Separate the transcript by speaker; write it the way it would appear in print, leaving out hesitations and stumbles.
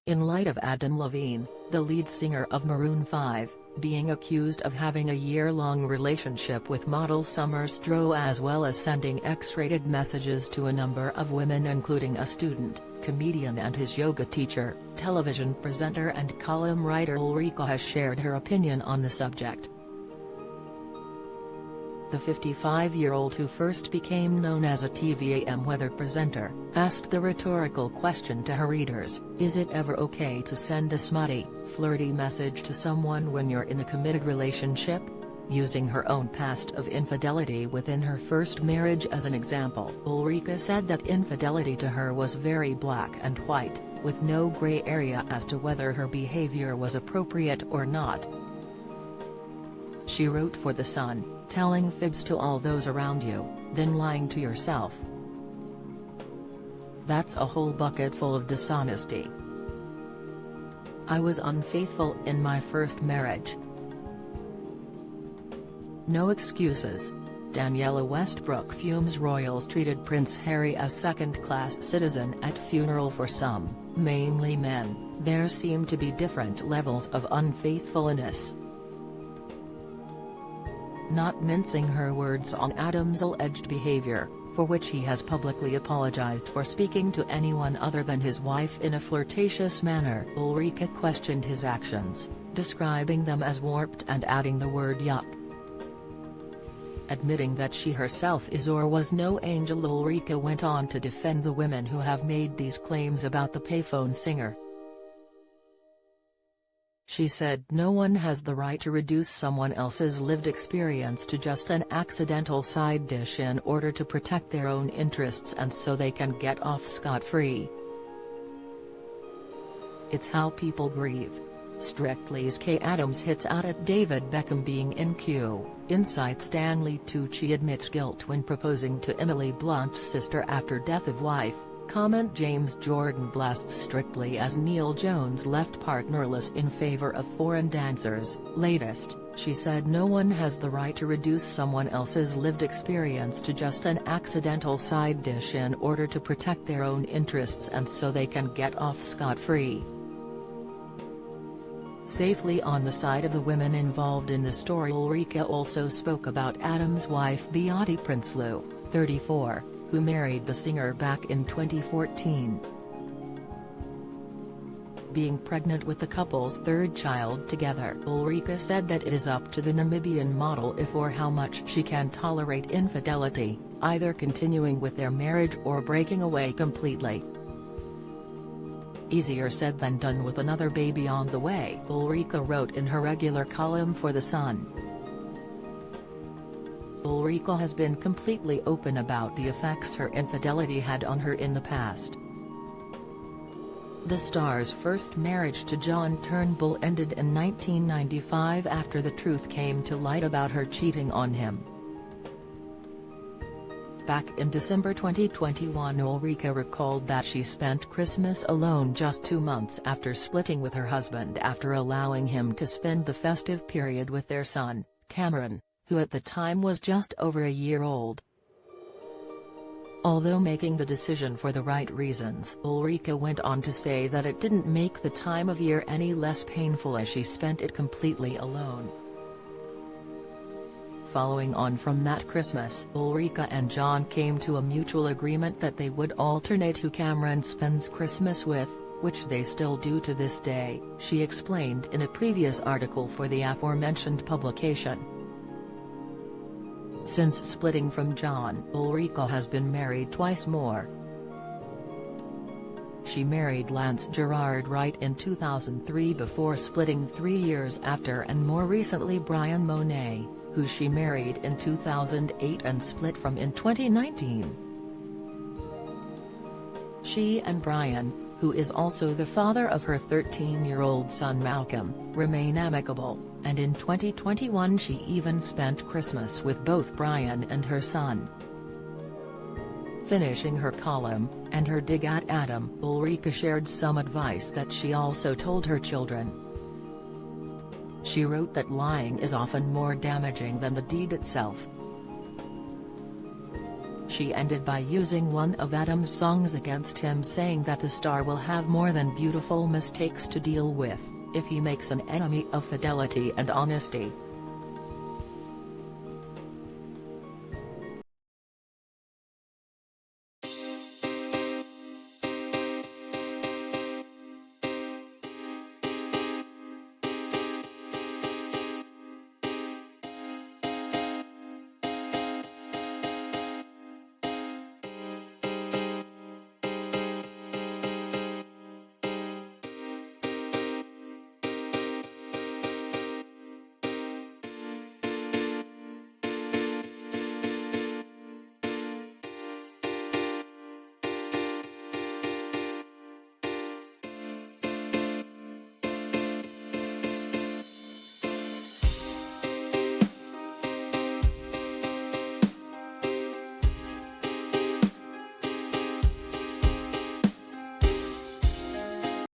Speaker 1: in light of Adam Levine, the lead singer of Maroon 5, being accused of having a year-long relationship with model Summer Stroh, as well as sending X-rated messages to a number of women, including a student, comedian and his yoga teacher. Television presenter and column writer Ulrika has shared her opinion on the subject. The 55-year-old, who first became known as a TVAM weather presenter, asked the rhetorical question to her readers: is it ever okay to send a smutty, flirty message to someone when you're in a committed relationship? Using her own past of infidelity within her first marriage as an example, Ulrika said that infidelity to her was very black and white, with no gray area as to whether her behavior was appropriate or not. She wrote for The Sun, telling fibs to all those around you, then lying to yourself. That's a whole bucket full of dishonesty. I was unfaithful in my first marriage. No excuses. Daniela Westbrook fumes royals treated Prince Harry as second-class citizen at funeral. For some, mainly men, there seem to be different levels of unfaithfulness. Not mincing her words on Adam's alleged behavior, for which he has publicly apologized for speaking to anyone other than his wife in a flirtatious manner, Ulrika questioned his actions, describing them as warped and adding the word yuck. Admitting that she herself is or was no angel, Ulrika went on to defend the women who have made these claims about the payphone singer. She said no one has the right to reduce someone else's lived experience to just an accidental side dish in order to protect their own interests and so they can get off scot-free. It's how people grieve. Strictly's Kay Adams hits out at David Beckham being in queue. Insight: Stanley Tucci admits guilt when proposing to Emily Blunt's sister after death of wife. Comment: James Jordan blasts Strictly as Neil Jones left partnerless in favor of foreign dancers. Latest: she said no one has the right to reduce someone else's lived experience to just an accidental side dish in order to protect their own interests and so they can get off scot-free. Safely on the side of the women involved in the story, Ulrika also spoke about Adam's wife Beate Prinsloo, 34, who married the singer back in 2014. Being pregnant with the couple's third child together, Ulrika said that it is up to the Namibian model if or how much she can tolerate infidelity, either continuing with their marriage or breaking away completely. Easier said than done with another baby on the way, Ulrika wrote in her regular column for The Sun. Ulrika has been completely open about the effects her infidelity had on her in the past. The star's first marriage to John Turnbull ended in 1995 after the truth came to light about her cheating on him. Back in December 2021, Ulrika recalled that she spent Christmas alone just 2 months after splitting with her husband after allowing him to spend the festive period with their son, Cameron, who at the time was just over a year old. Although making the decision for the right reasons, Ulrika went on to say that it didn't make the time of year any less painful as she spent it completely alone. Following on from that Christmas, Ulrika and John came to a mutual agreement that they would alternate who Cameron spends Christmas with, which they still do to this day, she explained in a previous article for the aforementioned publication. Since splitting from John, Ulrika has been married twice more. She married Lance Gerard Wright in 2003 before splitting 3 years after, and more recently Brian Monet, who she married in 2008 and split from in 2019. She and Brian, who is also the father of her 13-year-old son Malcolm, remain amicable, and in 2021 she even spent Christmas with both Brian and her son. Finishing her column, and her dig at Adam, Ulrika shared some advice that she also told her children. She wrote that lying is often more damaging than the deed itself. She ended by using one of Adam's songs against him, saying that the star will have more than beautiful mistakes to deal with if he makes an enemy of fidelity and honesty.